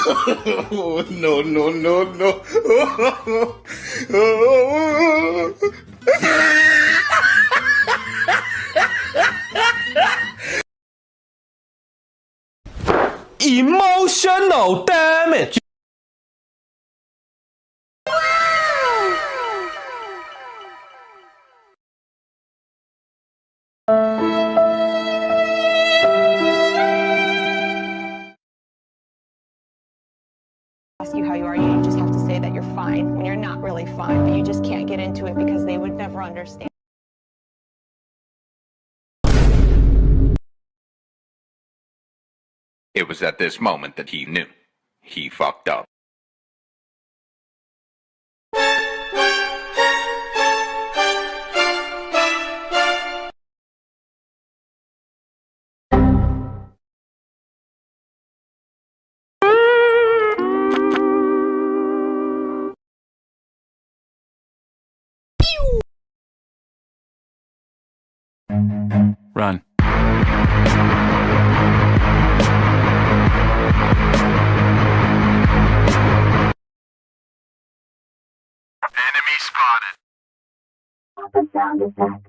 No, no, no, no. Emotional damage. Ask you how you are, you just have to say that you're fine when you're not really fine, but you just can't get into it because they would never understand. It was at this moment that he knew. He fucked up. Run. Enemy spotted. The sound effect.